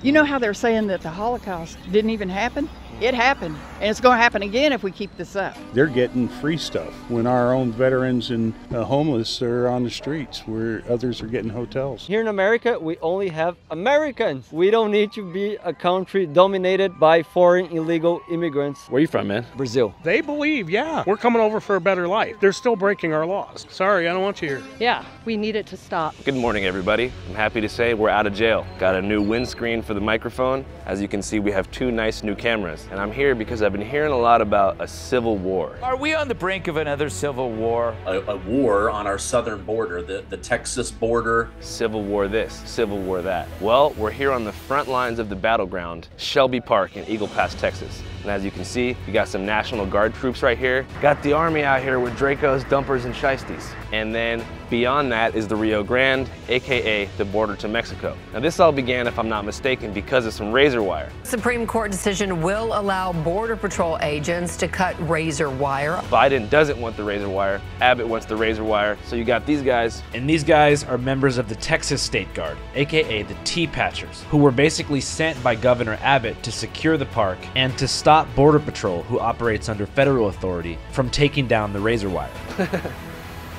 You know how they're saying that the Holocaust didn't even happen? It happened, and it's going to happen again if we keep this up. They're getting free stuff when our own veterans and homeless are on the streets, where others are getting hotels. Here in America, we only have Americans. We don't need to be a country dominated by foreign illegal immigrants. Where are you from, man? Brazil. They believe, yeah, we're coming over for a better life. They're still breaking our laws. Sorry, I don't want you here. Yeah, we need it to stop. Good morning, everybody. I'm happy to say we're out of jail. Got a new windscreen for the microphone. As you can see, we have 2 nice new cameras. And I'm here because I've been hearing a lot about a civil war. Are we on the brink of another civil war? A war on our southern border, the Texas border. Civil war this, civil war that. Well, we're here on the front lines of the battleground, Shelby Park in Eagle Pass, Texas. And as you can see, you got some National Guard troops right here. Got the Army out here with Dracos, Dumpers, and Shiesties. And then beyond that is the Rio Grande, AKA the border to Mexico. Now this all began, if I'm not mistaken, because of some razor wire. Supreme Court decision will allow Border Patrol agents to cut razor wire. Biden doesn't want the razor wire. Abbott wants the razor wire. So you got these guys. And these guys are members of the Texas State Guard, AKA the T-Patchers, who were basically sent by Governor Abbott to secure the park and to stop Border Patrol, who operates under federal authority, from taking down the razor wire.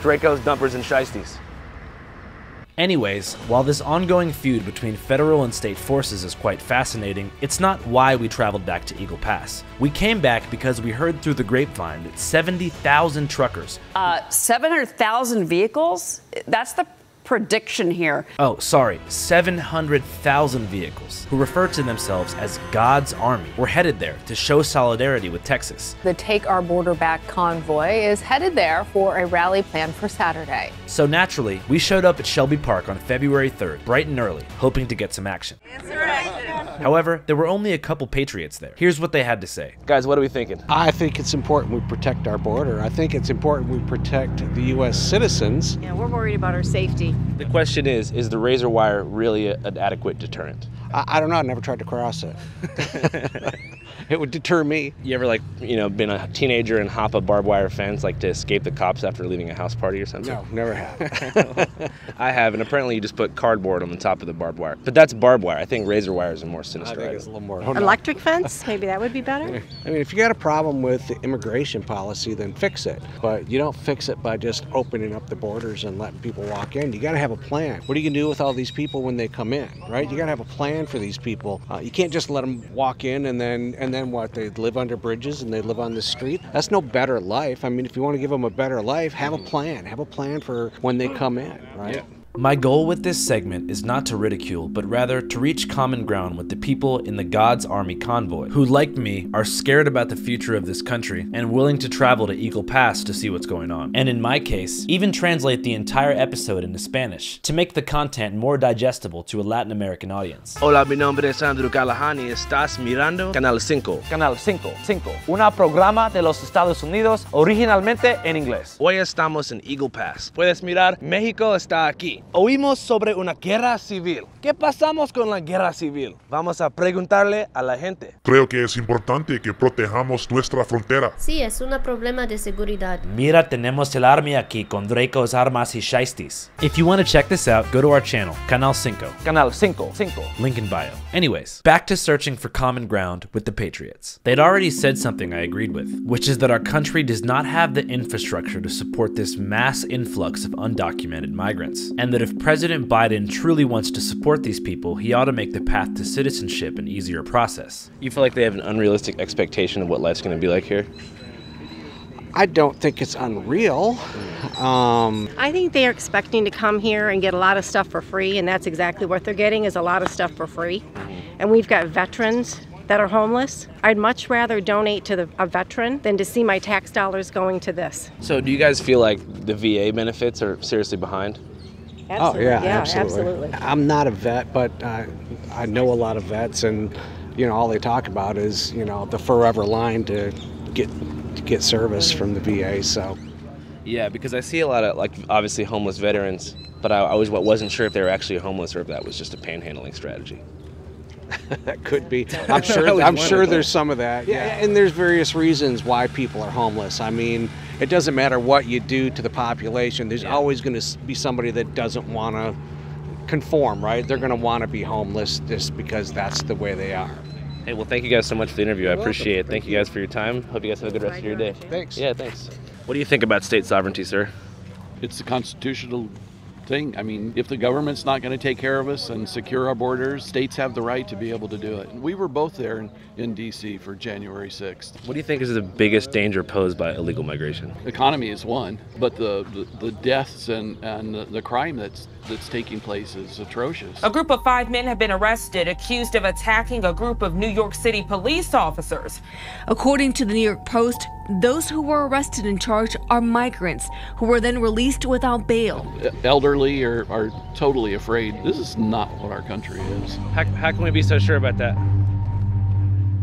Dracos, Dumpers, and Shiesties. Anyways, while this ongoing feud between federal and state forces is quite fascinating, it's not why we traveled back to Eagle Pass. We came back because we heard through the grapevine that 70,000 truckers... 700,000 vehicles? That's the prediction here. Oh, sorry, 700,000 vehicles, who refer to themselves as God's Army, were headed there to show solidarity with Texas. The Take Our Border Back convoy is headed there for a rally planned for Saturday. So naturally, we showed up at Shelby Park on February 3rd, bright and early, hoping to get some action. However, there were only a couple patriots there. Here's what they had to say. Guys, what are we thinking? I think it's important we protect our border. I think it's important we protect the U.S. citizens. Yeah, we're worried about our safety. The question is the razor wire really an adequate deterrent? I don't know. I never tried to cross it. It would deter me. You ever, been a teenager and hop a barbed wire fence, to escape the cops after leaving a house party or something? No, never have. I have, and apparently you just put cardboard on the top of the barbed wire. But that's barbed wire. I think razor wires are more sinister. I think it's a little more. Electric fence? Maybe that would be better? I mean, if you got a problem with the immigration policy, then fix it. But you don't fix it by just opening up the borders and letting people walk in. You got to have a plan. What are you going to do with all these people when they come in, right? You got to have a plan for these people. You can't just let them walk in and then what? They live under bridges and they live on the street. That's no better life. I mean, if you want to give them a better life, have a plan. Have a plan for when they come in, right? Yeah. My goal with this segment is not to ridicule, but rather to reach common ground with the people in the God's Army convoy, who, like me, are scared about the future of this country and willing to travel to Eagle Pass to see what's going on. And in my case, even translate the entire episode into Spanish to make the content more digestible to a Latin American audience. Hola, mi nombre es Andrew Callahan y estás mirando Canal 5. Canal 5, una programa de los Estados Unidos originalmente en inglés. Hoy estamos en Eagle Pass. Puedes mirar, México está aquí. Oímos sobre una guerra civil. ¿Qué pasamos con la guerra civil? Vamos a preguntarle a la gente. Creo que es importante que protejamos nuestra frontera. Sí, es un problema de seguridad. Mira, tenemos el army aquí con Dracos, armas y shiesties. If you want to check this out, go to our channel, Canal 5. Canal 5. Link in bio. Anyways, back to searching for common ground with the Patriots. They'd already said something I agreed with, which is that our country does not have the infrastructure to support this mass influx of undocumented migrants, and that if President Biden truly wants to support these people, he ought to make the path to citizenship an easier process. You feel like they have an unrealistic expectation of what life's going to be like here? I don't think it's unreal. I think they're expecting to come here and get a lot of stuff for free, and that's exactly what they're getting, is a lot of stuff for free. And we've got veterans that are homeless. I'd much rather donate to a veteran than to see my tax dollars going to this. So do you guys feel like the VA benefits are seriously behind? Absolutely. Oh, yeah, absolutely. I'm not a vet, but I know a lot of vets, and all they talk about is the forever line to get service from the VA. So yeah, because I see a lot of obviously homeless veterans, but I always wasn't sure if they were actually homeless or if that was just a panhandling strategy. That could be. I'm sure there's some of that. Yeah, and there's various reasons why people are homeless. I mean, it doesn't matter what you do to the population. There's always going to be somebody that doesn't want to conform, right? They're going to want to be homeless just because that's the way they are. Hey, well, thank you guys so much for the interview. I appreciate it. Thank you guys for your time. Hope you guys have a good rest of your day. Thanks. Yeah, thanks. What do you think about state sovereignty, sir? It's a constitutional thing. I mean, if the government's not going to take care of us and secure our borders, states have the right to be able to do it. And we were both there in D.C. for January 6th. What do you think is the biggest danger posed by illegal migration? Economy is one, but the deaths and the crime that's taking place is atrocious. A group of 5 men have been arrested, accused of attacking a group of New York City police officers. According to the New York Post, those who were arrested and charged are migrants who were then released without bail. Elderly are totally afraid. This is not what our country is. How can we be so sure about that?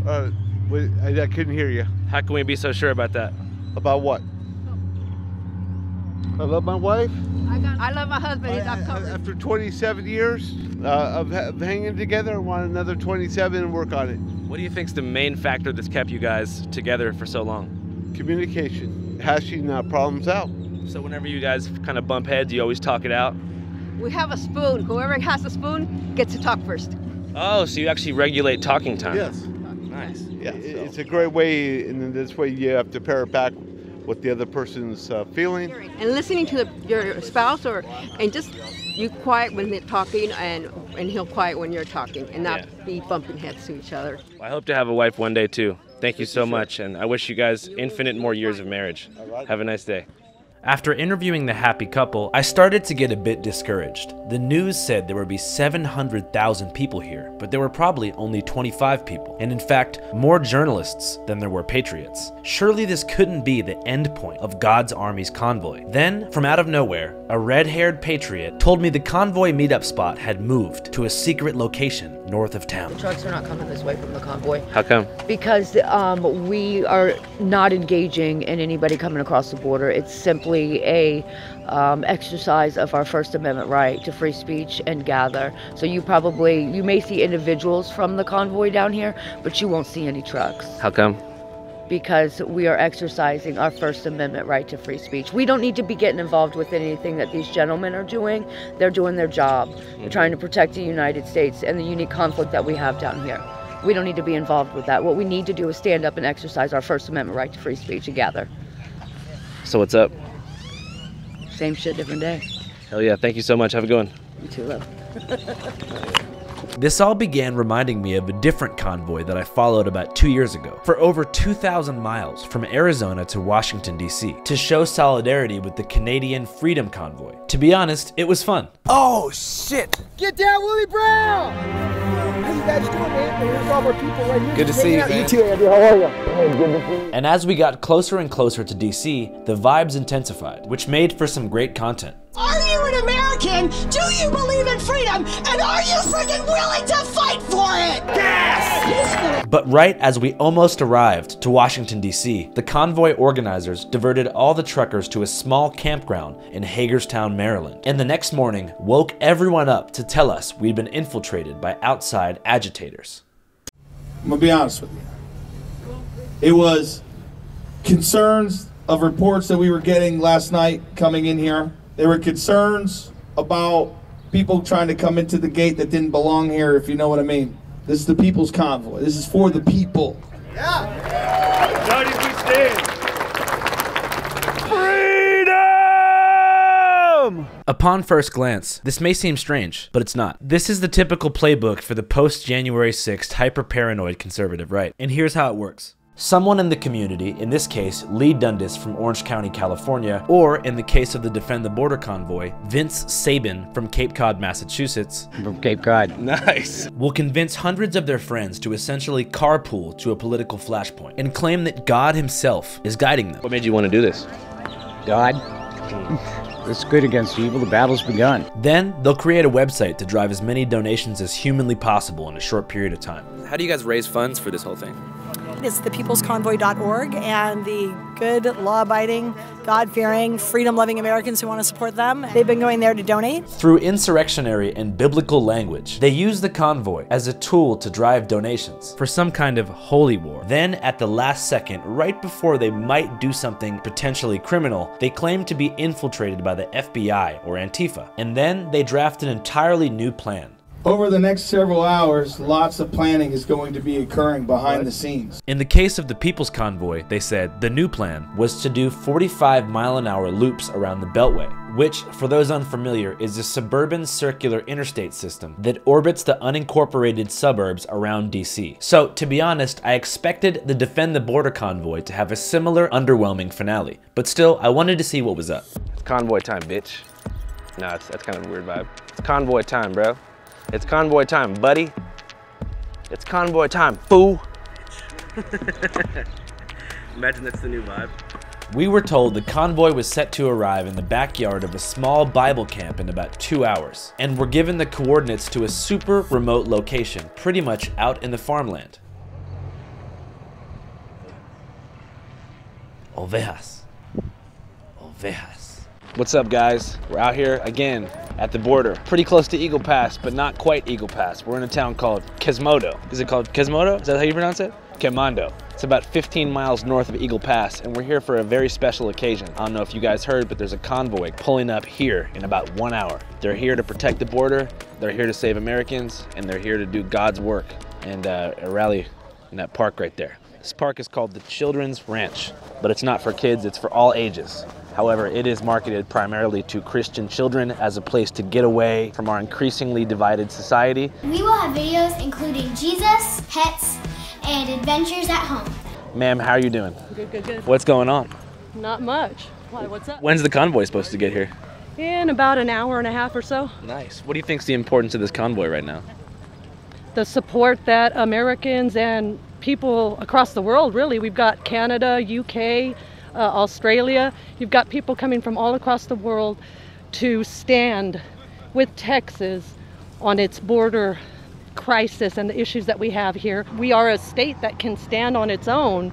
I couldn't hear you. How can we be so sure about that? About what? I love my wife. I love my husband. He's October. After 27 years of hanging together, I want another 27 and work on it. What do you think's the main factor that's kept you guys together for so long? Communication, hashing problems out. So whenever you guys kind of bump heads, you always talk it out? We have a spoon. Whoever has a spoon gets to talk first. Oh, so you actually regulate talking time? Yes. Nice. Yeah, it's a great way, and in this way you have to pair it back what the other person's feeling. And listening to your spouse, and just you quiet when they're talking, and he'll quiet when you're talking, and not be bumping heads to each other. Well, I hope to have a wife one day too. Thank you so much, and I wish you guys infinite more years of marriage. Have a nice day. After interviewing the happy couple, I started to get a bit discouraged. The news said there would be 700,000 people here, but there were probably only 25 people, and in fact, more journalists than there were patriots. Surely this couldn't be the end point of God's Army's convoy. Then, from out of nowhere, a red-haired patriot told me the convoy meetup spot had moved to a secret location north of town. The trucks are not coming this way from the convoy. How come? Because we are not engaging in anybody coming across the border. It's simply a exercise of our First Amendment right to free speech and gather. So you may see individuals from the convoy down here, but you won't see any trucks. How come? Because we are exercising our First Amendment right to free speech. We don't need to be getting involved with anything that these gentlemen are doing. They're doing their job. They're trying to protect the United States and the unique conflict that we have down here. We don't need to be involved with that. What we need to do is stand up and exercise our First Amendment right to free speech and gather. So what's up? Same shit, different day. Hell yeah, thank you so much. Have a good one. You too, love. This all began reminding me of a different convoy that I followed about 2 years ago, for over 2,000 miles from Arizona to Washington, D.C., to show solidarity with the Canadian Freedom Convoy. To be honest, it was fun. Oh, shit! Get down, Willie Brown! How you guys doing, man? Here's all our people right here. Good to see you, man. You too, Andrew. How are you? Hey, good to see you. And as we got closer and closer to D.C., the vibes intensified, which made for some great content. Are you an American? Do you believe in freedom? And are you freaking willing to fight for it? Yes! But right as we almost arrived to Washington, D.C., the convoy organizers diverted all the truckers to a small campground in Hagerstown, Maryland, and the next morning woke everyone up to tell us we'd been infiltrated by outside agitators. I'm gonna be honest with you. It was concerns of reports that we were getting last night coming in here. There were concerns about people trying to come into the gate that didn't belong here, if you know what I mean. This is the people's convoy. This is for the people. Yeah. United we stand. Freedom! Upon first glance, this may seem strange, but it's not. This is the typical playbook for the post-January 6th hyper-paranoid conservative right, and here's how it works. Someone in the community, in this case, Lee Dundas from Orange County, California, or in the case of the Defend the Border convoy, Vince Sabin from Cape Cod, Massachusetts. From Cape Cod. Nice. Will convince hundreds of their friends to essentially carpool to a political flashpoint and claim that God himself is guiding them. What made you want to do this? God. It's good against evil. The battle's begun. Then they'll create a website to drive as many donations as humanly possible in a short period of time. How do you guys raise funds for this whole thing? It's thepeoplesconvoy.org, and the good, law-abiding, God-fearing, freedom-loving Americans who want to support them, they've been going there to donate. Through insurrectionary and biblical language, they use the convoy as a tool to drive donations for some kind of holy war. Then, at the last second, right before they might do something potentially criminal, they claim to be infiltrated by the FBI or Antifa. And then they draft an entirely new plan. Over the next several hours, lots of planning is going to be occurring behind the scenes. In the case of the People's Convoy, they said the new plan was to do 45-mile-an-hour loops around the Beltway, which, for those unfamiliar, is a suburban circular interstate system that orbits the unincorporated suburbs around DC. So, to be honest, I expected the Defend the Border convoy to have a similar underwhelming finale, but still, I wanted to see what was up. It's convoy time, bitch. No, that's kind of a weird vibe. It's convoy time, bro. It's convoy time, buddy. It's convoy time, fool. Imagine that's the new vibe. We were told the convoy was set to arrive in the backyard of a small Bible camp in about 2 hours, and were given the coordinates to a super remote location, pretty much out in the farmland. Ovejas. Ovejas. What's up, guys? We're out here again at the border, pretty close to Eagle Pass, but not quite Eagle Pass. We're in a town called Quezmodo. Is it called Quezmodo? Is that how you pronounce it? Quemando. It's about 15 miles north of Eagle Pass, and we're here for a very special occasion. I don't know if you guys heard, but there's a convoy pulling up here in about 1 hour. They're here to protect the border, they're here to save Americans, and they're here to do God's work. And a rally in that park right there. This park is called the Children's Ranch, but it's not for kids, it's for all ages. However, it is marketed primarily to Christian children as a place to get away from our increasingly divided society. We will have videos including Jesus, pets, and adventures at home. Ma'am, how are you doing? Good, good, good. What's going on? Not much. Why, what's up? When's the convoy supposed to get here? In about an hour and a half or so. Nice. What do you think is the importance of this convoy right now? The support that Americans and people across the world, really, we've got Canada, UK, Australia. You've got people coming from all across the world to stand with Texas on its border crisis and the issues that we have here. We are a state that can stand on its own.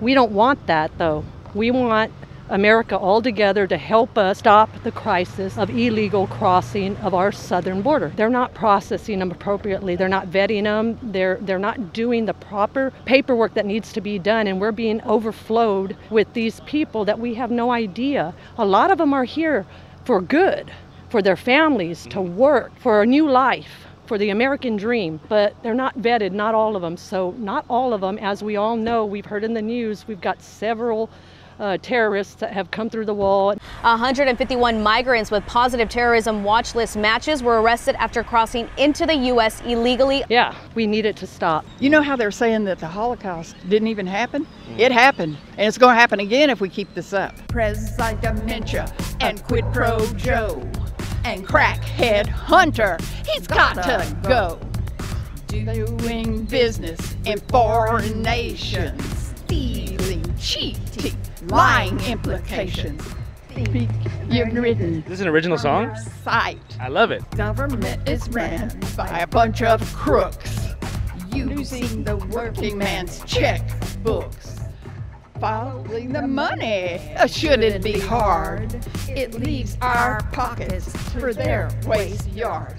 We don't want that, though. We want America all together to help us stop the crisis of illegal crossing of our southern border. They're not processing them appropriately. They're not vetting them. They're not doing the proper paperwork that needs to be done, and we're being overflowed with these people that we have no idea. A lot of them are here for good, for their families, to work, for a new life, for the American dream, but they're not vetted, not all of them. So not all of them, as we all know, we've heard in the news, we've got several terrorists that have come through the wall. 151 migrants with positive terrorism watch list matches were arrested after crossing into the U.S. illegally. Yeah, we need it to stop. You know how they're saying that the Holocaust didn't even happen? It happened, and it's going to happen again if we keep this up. Preside dementia and quid pro Joe and crackhead Hunter, he's got to go. Doing business in foreign nations, stealing, cheating, lying implications. You're written. Is this an original song? Sight. I love it. Government is ran by a bunch of crooks, using the working man's checkbooks. Following the money shouldn't be hard. It leaves our pockets for their waste yard.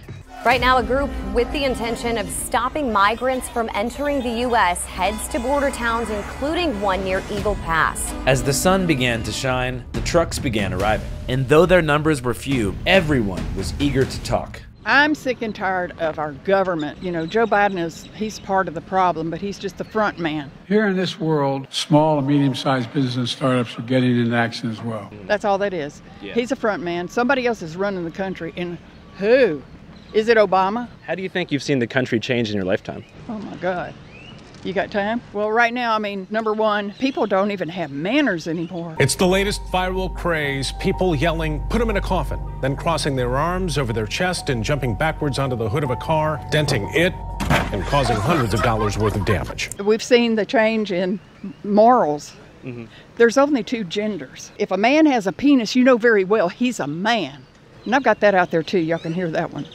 Right now, a group with the intention of stopping migrants from entering the U.S. heads to border towns, including one near Eagle Pass. As the sun began to shine, the trucks began arriving. And though their numbers were few, everyone was eager to talk. I'm sick and tired of our government. You know, Joe Biden he's part of the problem, but he's just the front man. Here in this world, small and medium-sized business and startups are getting into action as well. That's all that is. Yeah. He's a front man. Somebody else is running the country, and who? Is it Obama? How do you think you've seen the country change in your lifetime? Oh my God. You got time? Well, right now, I mean, number one, people don't even have manners anymore. It's the latest viral craze, people yelling, "Put them in a coffin," then crossing their arms over their chest and jumping backwards onto the hood of a car, denting it, and causing hundreds of dollars worth of damage. We've seen the change in morals. Mm-hmm. There's only two genders. If a man has a penis, you know very well he's a man. And I've got that out there too. Y'all can hear that one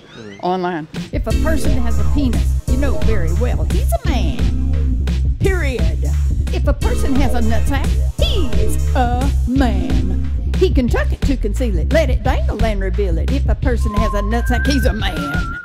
online. If a person has a penis, you know very well he's a man. Period. person has a nutsack, he's a man. He can tuck it to conceal it, let it dangle and reveal it. If a person has a nutsack, he's a man.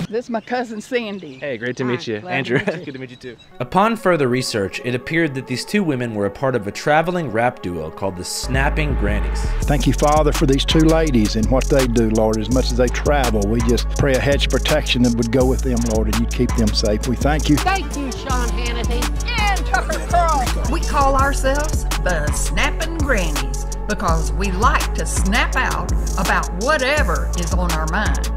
This is my cousin Sandy. Hey, great to meet you. Andrew, good to meet you too. Upon further research, it appeared that these two women were a part of a traveling rap duo called the Snapping Grannies. Thank you, Father, for these two ladies and what they do, Lord. As much as they travel, we just pray a hedge of protection that would go with them, Lord, and you keep them safe. We thank you. Thank you, Sean Hannity and Tucker Carlson. We call ourselves the Snapping Grannies because we like to snap out about whatever is on our mind.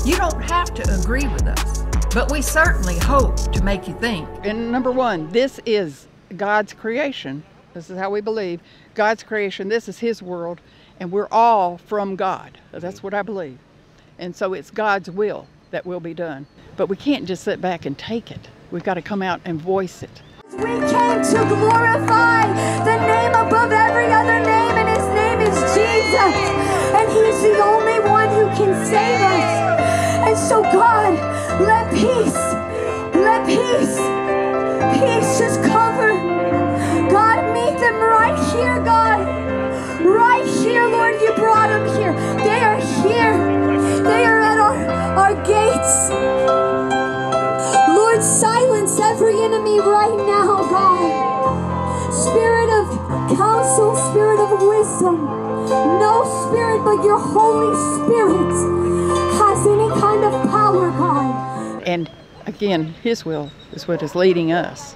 You don't have to agree with us, but we certainly hope to make you think. And number one, this is God's creation. This is how we believe. God's creation, this is His world, and we're all from God. That's what I believe. And so it's God's will that will be done. But we can't just sit back and take it. We've got to come out and voice it. We came to glorify the name above every other name, and His name is Jesus. And He's the only one who can save us. And so God, let peace just cover. God, meet them right here, God. Right here, Lord, you brought them here. They are here. They are at our gates. Lord, silence every enemy right now, God. Spirit of counsel, spirit of wisdom. No spirit but your Holy Spirit has any kind of power, God. And again, His will is what is leading us.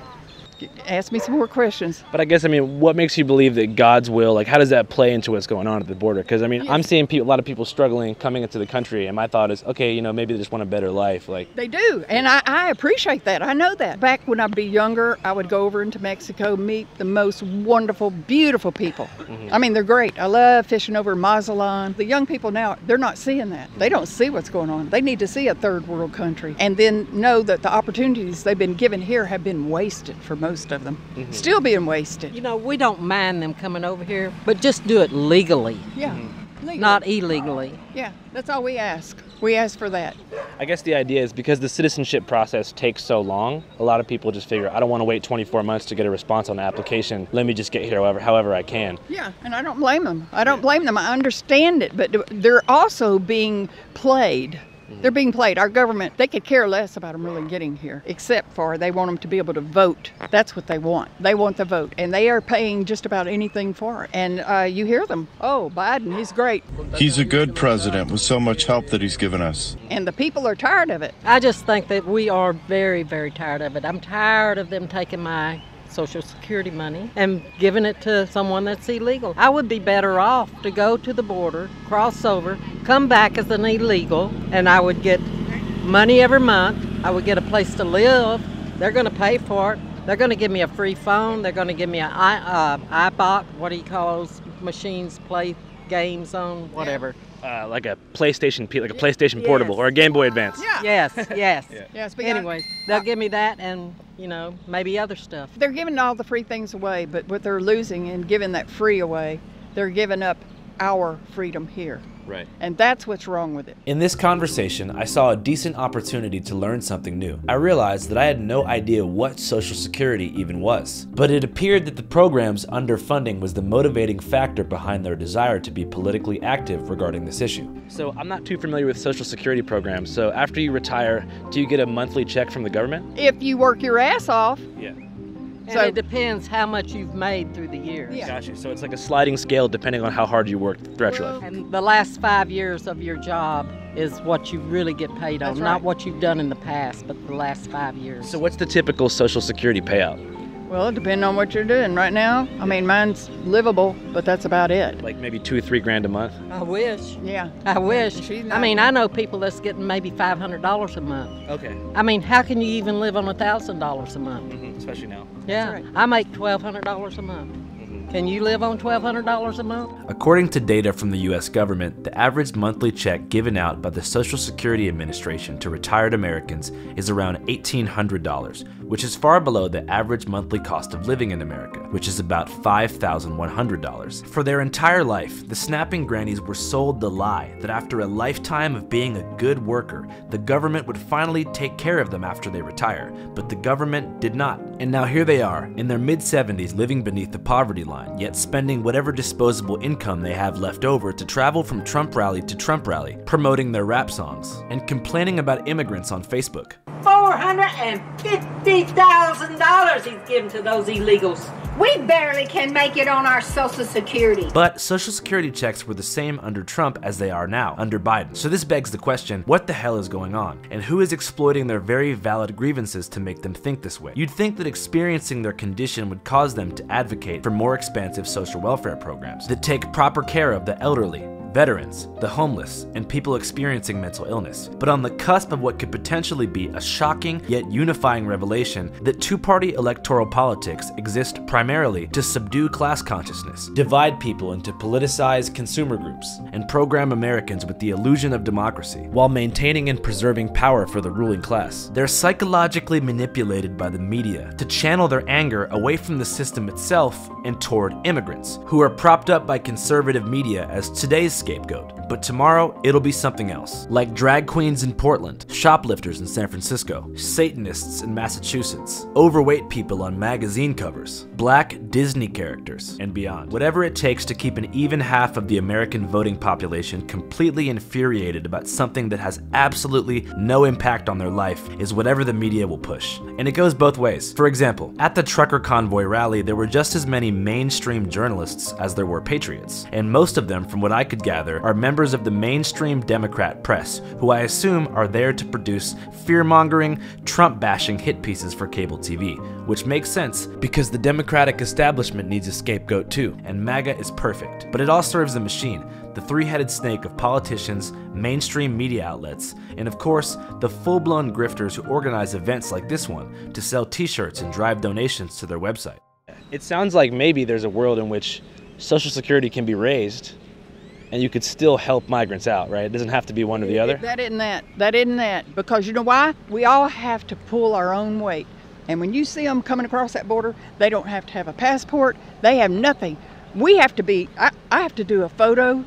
Ask me some more questions. But I guess, I mean, what makes you believe that God's will, like, how does that play into what's going on at the border? Because, I mean, I'm seeing a lot of people struggling coming into the country, and my thought is, okay, you know, maybe they just want a better life. Like, they do, and I appreciate that. I know that. Back when I'd be younger, I would go over into Mexico, meet the most wonderful, beautiful people. I mean, they're great. I love fishing over Mazatlan. The young people now, they're not seeing that. They don't see what's going on. They need to see a third world country and then know that the opportunities they've been given here have been wasted for most of them. Still being wasted. You know, we don't mind them coming over here, but just do it legally. Yeah. Legally. Not illegally. Yeah, that's all we ask. We ask for that. I guess the idea is because the citizenship process takes so long, a lot of people just figure, I don't want to wait 24 months to get a response on the application. Let me just get here however I can. Yeah, and I don't blame them. I don't blame them. I understand it, but they're also being played. They're being played. Our government, they could care less about them really getting here, except for they want them to be able to vote. That's what they want. They want the vote, and they are paying just about anything for it. And you hear them, oh, Biden, he's great. He's a good president with so much help that he's given us. And the people are tired of it. I just think that we are very, very tired of it. I'm tired of them taking my Social Security money and giving it to someone that's illegal. I would be better off to go to the border, cross over, come back as an illegal, and I would get money every month. I would get a place to live. They're going to pay for it. They're going to give me a free phone. They're going to give me an iBot, what do you call those machines, play games on, whatever. Like a PlayStation, Portable or a Game Boy Advance. Yeah. Yes. Yes, but anyway, they'll give me that and, you know, maybe other stuff. They're giving all the free things away, but what they're losing in giving that free away, they're giving up our freedom here. Right. And that's what's wrong with it. In this conversation, I saw a decent opportunity to learn something new. I realized that I had no idea what Social Security even was, but it appeared that the program's underfunding was the motivating factor behind their desire to be politically active regarding this issue. So I'm not too familiar with Social Security programs, so after you retire, do you get a monthly check from the government? If you work your ass off. Yeah. And it depends how much you've made through the years. Yeah. Gotcha. So it's like a sliding scale depending on how hard you worked throughout your life. And the last 5 years of your job is what you really get paid on, not what you've done in the past, but the last 5 years. So what's the typical Social Security payout? Well, it depends on what you're doing. Right now, I mean, mine's livable, but that's about it. Like maybe $2 or $3 grand a month? I wish. Yeah. I wish. I mean, I know people that's getting maybe $500 a month. Okay. I mean, how can you even live on $1,000 a month? Especially now. Yeah. I make $1,200 a month. Can you live on $1,200 a month? According to data from the US government, the average monthly check given out by the Social Security Administration to retired Americans is around $1,800, which is far below the average monthly cost of living in America, which is about $5,100. For their entire life, the snapping grannies were sold the lie that after a lifetime of being a good worker, the government would finally take care of them after they retire, but the government did not. And now here they are, in their mid-70s, living beneath the poverty line, yet spending whatever disposable income they have left over to travel from Trump rally to Trump rally, promoting their rap songs, and complaining about immigrants on Facebook. $450,000 he's given to those illegals. We barely can make it on our Social Security. But Social Security checks were the same under Trump as they are now, under Biden. So this begs the question, what the hell is going on? And who is exploiting their very valid grievances to make them think this way? You'd think that experiencing their condition would cause them to advocate for more expansive social welfare programs that take proper care of the elderly, veterans, the homeless, and people experiencing mental illness. But on the cusp of what could potentially be a shocking yet unifying revelation that two-party electoral politics exist primarily to subdue class consciousness, divide people into politicized consumer groups, and program Americans with the illusion of democracy, while maintaining and preserving power for the ruling class. They're psychologically manipulated by the media to channel their anger away from the system itself and toward immigrants, who are propped up by conservative media as today's scapegoat. But tomorrow, it'll be something else. Like drag queens in Portland, shoplifters in San Francisco, Satanists in Massachusetts, overweight people on magazine covers, black Disney characters, and beyond. Whatever it takes to keep an even half of the American voting population completely infuriated about something that has absolutely no impact on their life is whatever the media will push. And it goes both ways. For example, at the trucker convoy rally, there were just as many mainstream journalists as there were patriots. And most of them, from what I could gather, are members of the mainstream Democrat press, who I assume are there to produce fear-mongering, Trump-bashing hit pieces for cable TV, which makes sense because the Democratic establishment needs a scapegoat too, and MAGA is perfect. But it all serves the machine, the three-headed snake of politicians, mainstream media outlets, and of course, the full-blown grifters who organize events like this one to sell t-shirts and drive donations to their website. It sounds like maybe there's a world in which Social Security can be raised and you could still help migrants out, right? It doesn't have to be one or the other. That isn't that. Because you know why? We all have to pull our own weight. And when you see them coming across that border, they don't have to have a passport. They have nothing. We have to be, I have to do a photo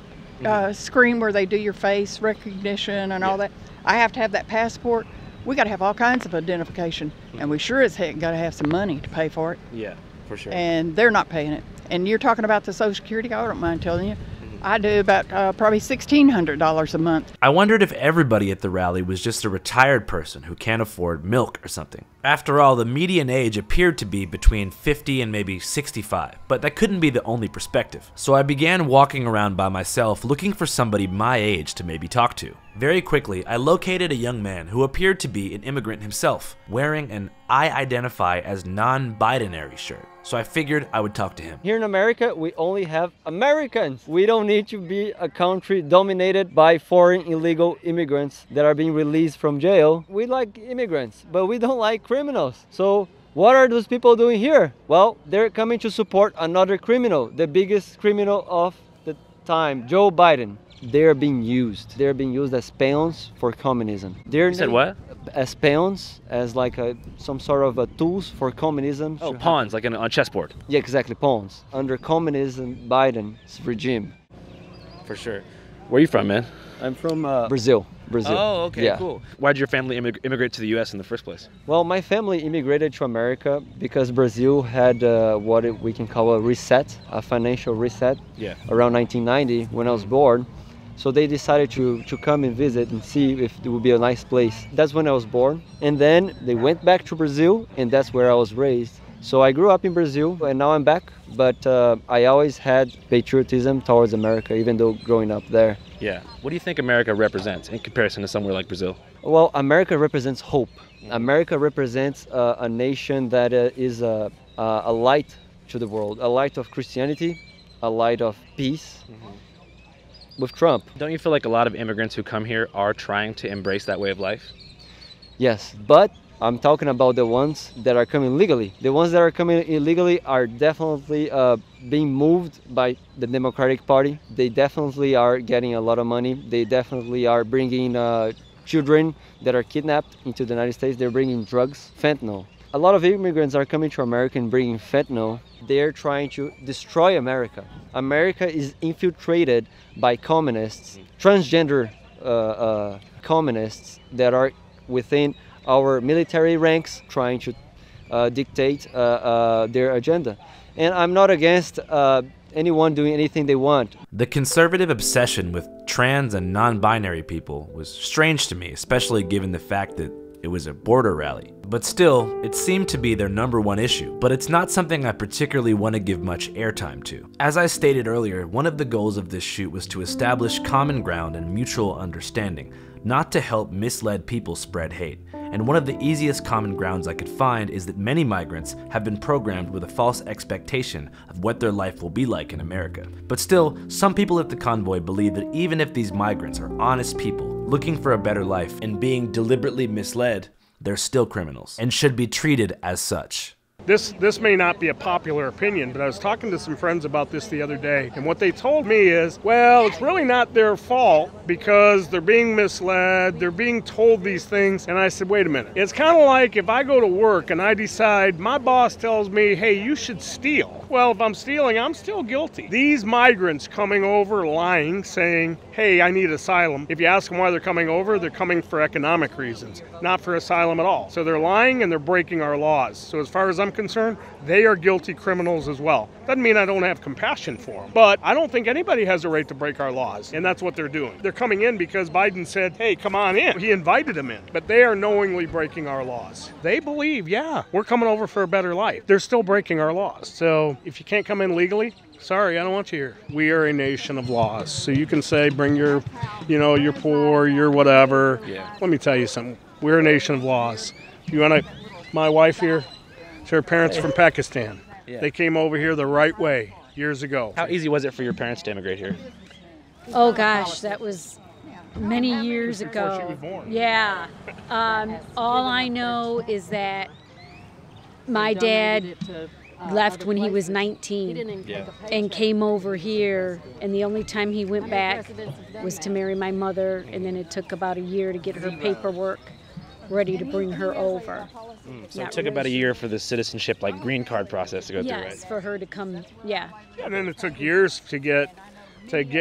screen where they do your face recognition and all that. I have to have that passport. We got to have all kinds of identification. And we sure as heck got to have some money to pay for it. Yeah, for sure. And they're not paying it. And you're talking about the Social Security, I don't mind telling you. I do about probably $1,600 a month. I wondered if everybody at the rally was just a retired person who can't afford milk or something. After all, the median age appeared to be between 50 and maybe 65, but that couldn't be the only perspective. So I began walking around by myself looking for somebody my age to maybe talk to. Very quickly, I located a young man who appeared to be an immigrant himself, wearing an I identify as non-binary shirt. So I figured I would talk to him. Here in America, we only have Americans. We don't need to be a country dominated by foreign illegal immigrants that are being released from jail. We like immigrants, but we don't like criminals. So what are those people doing here? Well, they're coming to support another criminal, the biggest criminal of the time, Joe Biden. They're being used. They're being used as pawns for communism. You said what? As pawns, as like some sort of tools for communism. Oh, pawns, like on a chessboard. Yeah, exactly, pawns. Under communism, Biden's regime. For sure. Where are you from, man? I'm from Brazil. Oh, okay, yeah. Cool. Why did your family immigrate to the U.S. in the first place? Well, my family immigrated to America because Brazil had what we can call a reset, a financial reset, around 1990 when I was born. So they decided to come and visit and see if it would be a nice place. That's when I was born. And then they went back to Brazil, and that's where I was raised. So I grew up in Brazil, and now I'm back. But I always had patriotism towards America, even though growing up there. Yeah. What do you think America represents in comparison to somewhere like Brazil? Well, America represents hope. America represents a nation that is a light to the world, a light of Christianity, a light of peace. With Trump. Don't you feel like a lot of immigrants who come here are trying to embrace that way of life? Yes, but I'm talking about the ones that are coming legally. The ones that are coming illegally are definitely being moved by the Democratic Party. They definitely are getting a lot of money. They definitely are bringing children that are kidnapped into the United States. They're bringing drugs, fentanyl. A lot of immigrants are coming to America and bringing fentanyl. They're trying to destroy America. America is infiltrated by communists, transgender communists that are within our military ranks, trying to dictate their agenda. And I'm not against anyone doing anything they want. The conservative obsession with trans and non-binary people was strange to me, especially given the fact that it was a border rally. But still, it seemed to be their #1 issue, but it's not something I particularly want to give much airtime to. As I stated earlier, one of the goals of this shoot was to establish common ground and mutual understanding, not to help misled people spread hate. And one of the easiest common grounds I could find is that many migrants have been programmed with a false expectation of what their life will be like in America. But still, some people at the Convoy believe that even if these migrants are honest people, looking for a better life and being deliberately misled, they're still criminals and should be treated as such. This may not be a popular opinion, but I was talking to some friends about this the other day, and what they told me is, well, it's really not their fault because they're being misled, they're being told these things. And I said, wait a minute. It's kind of like if I go to work and I decide, my boss tells me, hey, you should steal. Well, if I'm stealing, I'm still guilty. These migrants coming over lying, saying, hey, I need asylum. If you ask them why they're coming over, they're coming for economic reasons, not for asylum at all. So they're lying and they're breaking our laws. So as far as I'm concerned, they are guilty criminals as well. Doesn't mean I don't have compassion for them, but I don't think anybody has a right to break our laws, and that's what they're doing. They're coming in because Biden said, hey, come on in. He invited them in, but they are knowingly breaking our laws. They believe, yeah, we're coming over for a better life. They're still breaking our laws. So if you can't come in legally, sorry, I don't want you here. We are a nation of laws. So you can say, bring your, your poor, your whatever. Yeah. Let me tell you something. We're a nation of laws. You want my wife here? Her parents from Pakistan. Yeah. They came over here the right way years ago. How easy was it for your parents to immigrate here? Oh gosh, that was many years ago. She was born. Yeah. All I know is that my dad left when he was 19 and came over here, and the only time he went back was to marry my mother, and then it took about a year to get her paperwork ready to bring her over. So it took about a year for the citizenship, like green card process to go through, right? Yes, for her to come, yeah. And then it took years to get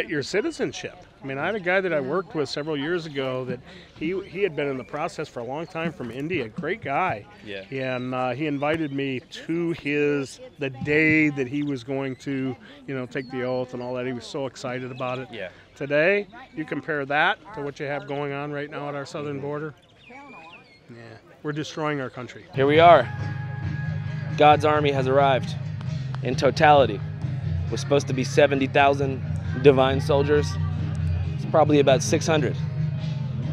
your citizenship. I mean, I had a guy that I worked with several years ago that he had been in the process for a long time from India. Great guy. Yeah. And he invited me to the day that he was going to, take the oath and all that. He was so excited about it. Yeah. Today, you compare that to what you have going on right now at our southern border. Yeah. We're destroying our country. Here we are. God's army has arrived in totality. We're supposed to be 70,000 divine soldiers. It's probably about 600.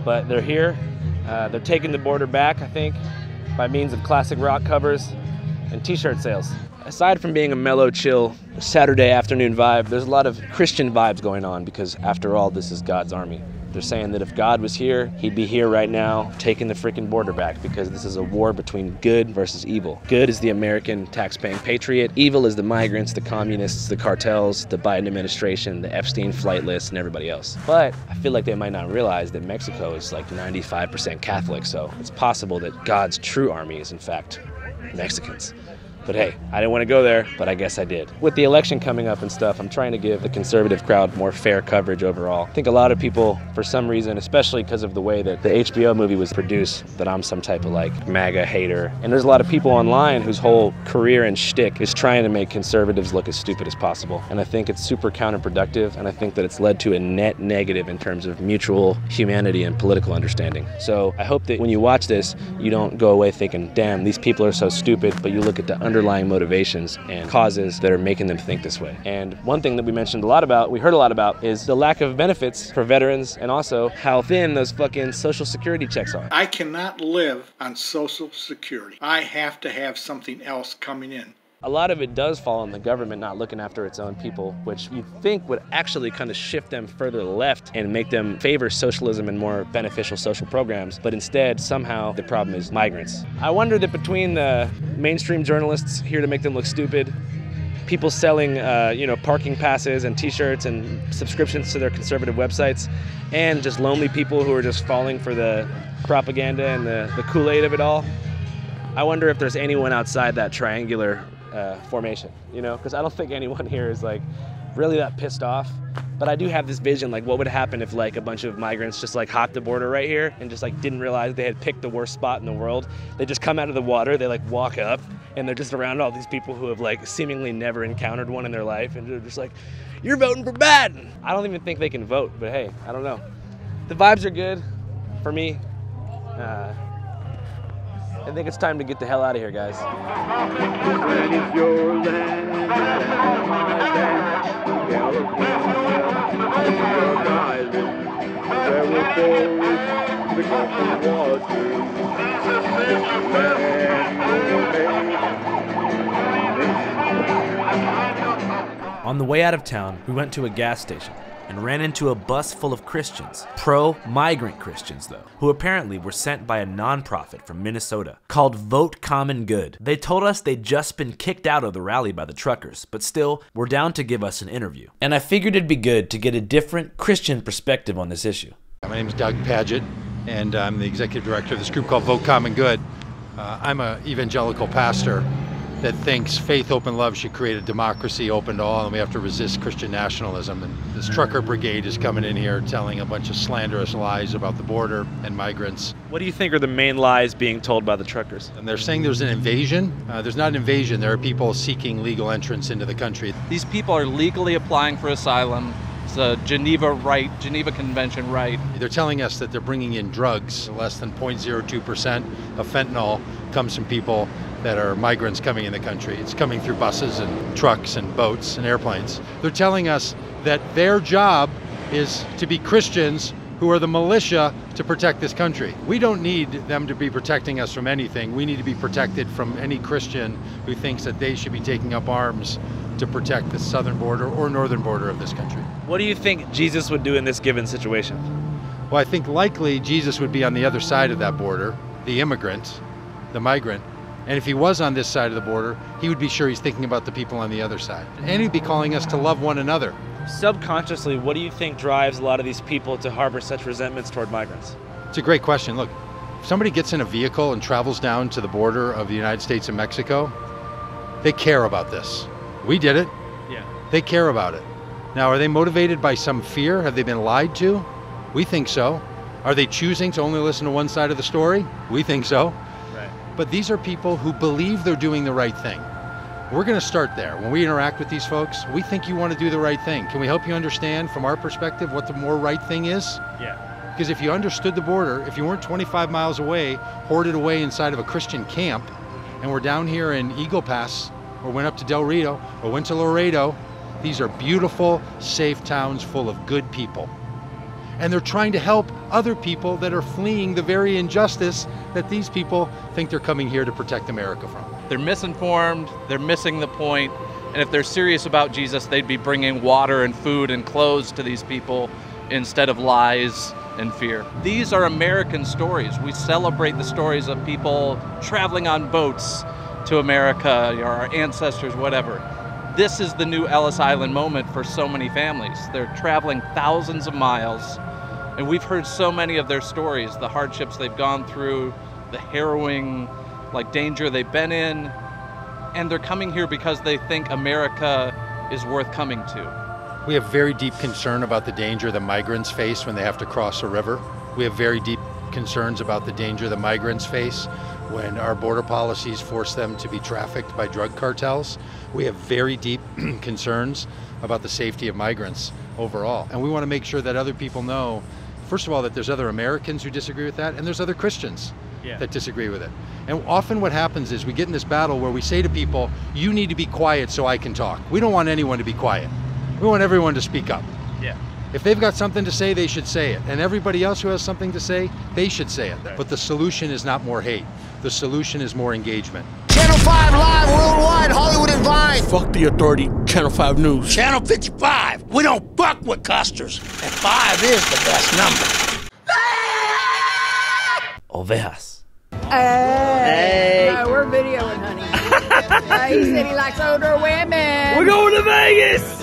But they're here. They're taking the border back, I think, by means of classic rock covers and t-shirt sales. Aside from being a mellow, chill Saturday afternoon vibe, there's a lot of Christian vibes going on because, after all, this is God's army. They're saying that if God was here, he'd be here right now taking the freaking border back because this is a war between good versus evil. Good is the American tax-paying patriot. Evil is the migrants, the communists, the cartels, the Biden administration, the Epstein flight list, and everybody else. But I feel like they might not realize that Mexico is like 95% Catholic, so it's possible that God's true army is in fact Mexicans. But hey, I didn't want to go there, but I guess I did. With the election coming up and stuff, I'm trying to give the conservative crowd more fair coverage overall. I think a lot of people, for some reason, especially because of the way that the HBO movie was produced, that I'm some type of like MAGA hater. And there's a lot of people online whose whole career and shtick is trying to make conservatives look as stupid as possible. And I think it's super counterproductive, and I think that it's led to a net negative in terms of mutual humanity and political understanding. So I hope that when you watch this, you don't go away thinking, damn, these people are so stupid, but you look at the underlying motivations and causes that are making them think this way. And one thing that we heard a lot about, is the lack of benefits for veterans and also how thin those fucking Social Security checks are. I cannot live on Social Security. I have to have something else coming in A lot of it does fall on the government not looking after its own people, which you'd think would actually kind of shift them further left and make them favor socialism and more beneficial social programs. But instead, somehow, the problem is migrants. I wonder that between the mainstream journalists here to make them look stupid, people selling parking passes and t-shirts and subscriptions to their conservative websites, and just lonely people who are just falling for the propaganda and the Kool-Aid of it all, I wonder if there's anyone outside that triangular formation, because I don't think anyone here is like really that pissed off. But I do have this vision, like what would happen if like a bunch of migrants just like hopped the border right here and just like didn't realize they had picked the worst spot in the world. They just come out of the water, they like walk up, and they're just around all these people who have like seemingly never encountered one in their life, and they're just like, you're voting for Biden. I don't even think they can vote, but hey, I don't know. The vibes are good for me. I think it's time to get the hell out of here, guys. On the way out of town, we went to a gas station and ran into a bus full of Christians, pro-migrant Christians though, who apparently were sent by a nonprofit from Minnesota called Vote Common Good. They told us they'd just been kicked out of the rally by the truckers, but still were down to give us an interview. And I figured it'd be good to get a different Christian perspective on this issue. My name is Doug Padgett, and I'm the executive director of this group called Vote Common Good. I'm an evangelical pastor that thinks faith, open love should create a democracy open to all, and we have to resist Christian nationalism. And this trucker brigade is coming in here telling a bunch of slanderous lies about the border and migrants. What do you think are the main lies being told by the truckers? And they're saying there's an invasion. There's not an invasion. There are people seeking legal entrance into the country. These people are legally applying for asylum. It's a Geneva Convention right. They're telling us that they're bringing in drugs. Less than 0.02% of fentanyl comes from people that are migrants coming in the country. It's coming through buses and trucks and boats and airplanes. They're telling us that their job is to be Christians who are the militia to protect this country. We don't need them to be protecting us from anything. We need to be protected from any Christian who thinks that they should be taking up arms to protect the southern border or northern border of this country. What do you think Jesus would do in this given situation? Well, I think likely Jesus would be on the other side of that border, the immigrant, the migrant. And if he was on this side of the border, he would be sure he's thinking about the people on the other side. And he'd be calling us to love one another. Subconsciously, what do you think drives a lot of these people to harbor such resentments toward migrants? It's a great question. Look, if somebody gets in a vehicle and travels down to the border of the United States and Mexico, they care about this. We did it. Yeah. They care about it. Now, are they motivated by some fear? Have they been lied to? We think so. Are they choosing to only listen to one side of the story? We think so. But these are people who believe they're doing the right thing. We're going to start there. When we interact with these folks, we think you want to do the right thing. Can we help you understand from our perspective what the more right thing is? Yeah. Because if you understood the border, if you weren't 25 miles away, hoarded away inside of a Christian camp, and we're down here in Eagle Pass, or went up to Del Rito, or went to Laredo, these are beautiful, safe towns full of good people. And they're trying to help other people that are fleeing the very injustice that these people think they're coming here to protect America from. They're misinformed, they're missing the point, and if they're serious about Jesus, they'd be bringing water and food and clothes to these people instead of lies and fear. These are American stories. We celebrate the stories of people traveling on boats to America, our ancestors, whatever. This is the new Ellis Island moment for so many families. They're traveling thousands of miles. And we've heard so many of their stories, the hardships they've gone through, the harrowing danger they've been in, and they're coming here because they think America is worth coming to. We have very deep concern about the danger the migrants face when they have to cross a river. We have very deep concerns about the danger the migrants face when our border policies force them to be trafficked by drug cartels. We have very deep concerns about the safety of migrants overall. And we want to make sure that other people know, first of all, that there's other Americans who disagree with that, and there's other Christians that disagree with it. And often what happens is we get in this battle where we say to people, you need to be quiet so I can talk. We don't want anyone to be quiet. We want everyone to speak up. Yeah. If they've got something to say, they should say it. And everybody else who has something to say, they should say it. But the solution is not more hate. The solution is more engagement. Channel 5 Live Worldwide, Hollywood and Vine. Fuck the authority, Channel 5 News. Channel 55. We don't fuck with custers, and 5 is the best number. Ovejas. Hey. No, we're videoing, honey. He said he likes older women. We're going to Vegas.